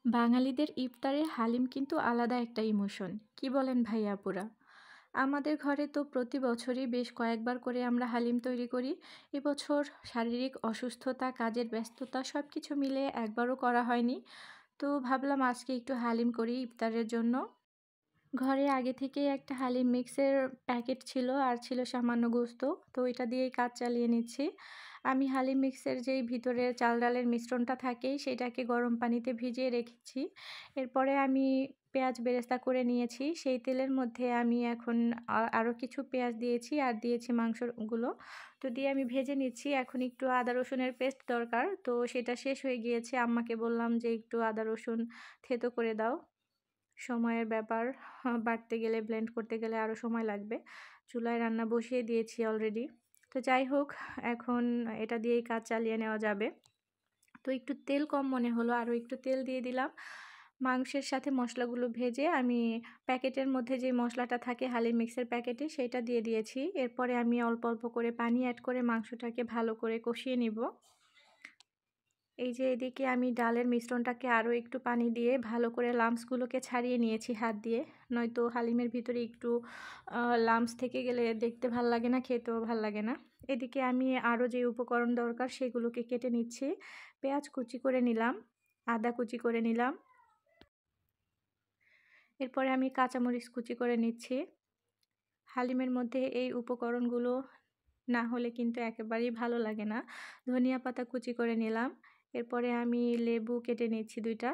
বাঙালিদের ইফতারে হালিম কিন্তু আলাদা একটা ইমোশন। কি বলেন ভাই আপুরা? আমাদের ঘরে তো প্রতি বছরই বেশ কয়েকবার করে আমরা হালিম তৈরি করি। এবছর শারীরিক অসুস্থতা, কাজের ব্যস্ততা সবকিছু মিলে একবারও করা হয়নি। তো ভাবলাম আজকে একটু হালিম করি ইফতারের জন্য। ঘরে আগে থেকেই একটা হালিম মিক্সের প্যাকেট ছিল আর ছিল সামান্য গোস্ত। তো এটা দিয়েই কাজ চালিয়ে নিচ্ছি। আমি হালিম মিক্সের যেই ভিতরে চাল ডালের মিশ্রণটা থাকে সেটাকে গরম পানিতে ভিজিয়ে রেখেছি। এরপরে আমি পেঁয়াজ বেরেস্তা করে নিয়েছি। সেই তেলের মধ্যে আমি এখন আরও কিছু পেঁয়াজ দিয়েছি আর দিয়েছি মাংসগুলো। তো দিয়ে আমি ভেজে নিচ্ছি। এখন একটু আদা রসুনের পেস্ট দরকার। তো সেটা শেষ হয়ে গিয়েছে। আম্মাকে বললাম যে একটু আদা রসুন থেতো করে দাও। সময়ের ব্যাপার। বাটতে গেলে, ব্লেন্ড করতে গেলে আরও সময় লাগবে। চুলায় রান্না বসিয়ে দিয়েছি অলরেডি। তো যাই হোক, এখন এটা দিয়েই কাজ চালিয়ে নেওয়া যাবে। তো একটু তেল কম মনে হলো, আরও একটু তেল দিয়ে দিলাম। মাংসের সাথে মশলাগুলো ভেজে আমি প্যাকেটের মধ্যে যে মশলাটা থাকে হালিম মিক্সের প্যাকেটে সেটা দিয়ে দিয়েছি। এরপরে আমি অল্প অল্প করে পানি অ্যাড করে মাংসটাকে ভালো করে কষিয়ে নিব। এই যে এদিকে আমি ডালের মিশ্রণটাকে আরও একটু পানি দিয়ে ভালো করে লাম্পসগুলোকে ছাড়িয়ে নিয়েছি হাত দিয়ে। নয়তো হালিমের ভিতরে একটু লাম্পস থেকে গেলে দেখতে ভাল লাগে না, খেতেও ভাল লাগে না। এদিকে আমি আরও যে উপকরণ দরকার সেগুলোকে কেটে নিচ্ছি। পেঁয়াজ কুচি করে নিলাম, আদা কুচি করে নিলাম। এরপরে আমি কাঁচামরিচ কুচি করে নিচ্ছি। হালিমের মধ্যে এই উপকরণগুলো না হলে কিন্তু একেবারেই ভালো লাগে না। ধনিয়া পাতা কুচি করে নিলাম। এরপরে আমি লেবু কেটে নিচ্ছি ২ টা।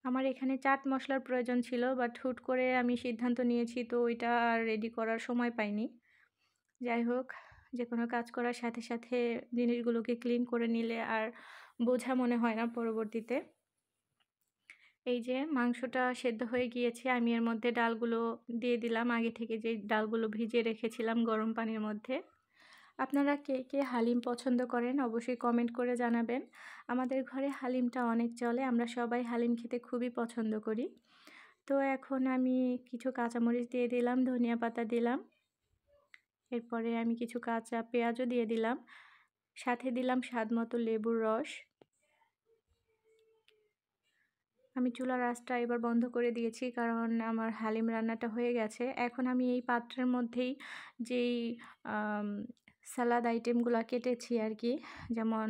আমার এখানে চাট মসলার প্রয়োজন ছিল, বাট হুট করে আমি সিদ্ধান্ত নিয়েছি, তো ওইটা আর রেডি করার সময় পাইনি। যাই হোক, যেকোনো কাজ করার সাথে সাথে জিনিসগুলোকে ক্লিন করে নিলে আর বোঝা মনে হয় না পরবর্তীতে। এই যে মাংসটা সেদ্ধ হয়ে গিয়েছে, আমি এর মধ্যে ডালগুলো দিয়ে দিলাম। আগে থেকে যে ডালগুলো ভিজিয়ে রেখেছিলাম গরম পানির মধ্যে। আপনারা কে কে হালিম পছন্দ করেন অবশ্যই কমেন্ট করে জানাবেন। আমাদের ঘরে হালিমটা অনেক চলে, আমরা সবাই হালিম খেতে খুবই পছন্দ করি। তো এখন আমি কিছু কাঁচামরিচ দিয়ে দিলাম, ধনিয়া পাতা দিলাম। এরপরে আমি কিছু কাঁচা পেঁয়াজও দিয়ে দিলাম। সাথে দিলাম স্বাদমতো লেবুর রস। আমি চুলার আঁচটা এবার বন্ধ করে দিয়েছি, কারণ আমার হালিম রান্নাটা হয়ে গেছে। এখন আমি এই পাত্রের মধ্যেই যেই আম সালাদ আইটেমগুলা কেটেছি আরকি, যেমন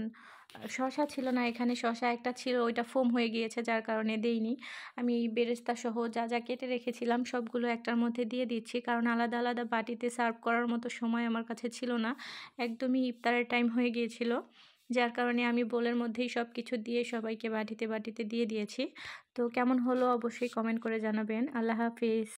শসা ছিল না এখানে, শসা একটা ছিল, ওইটা ফোম হয়ে গিয়েছে যার কারণে দেইনি। আমি বেরেস্তা সহ যা যা কেটে রেখেছিলাম সবগুলো একটার মধ্যে দিয়ে দিচ্ছি, কারণ আলাদা আলাদা বাটিতে সার্ভ করার মতো সময় আমার কাছে ছিল না। একদমই ইফতারের টাইম হয়ে গিয়েছিল, যার কারণে আমি বোলের মধ্যেই সব কিছু দিয়ে সবাইকে বাটিতে বাটিতে দিয়ে দিয়েছি। তো কেমন হলো অবশ্যই কমেন্ট করে জানাবেন। আল্লাহ হাফিজ।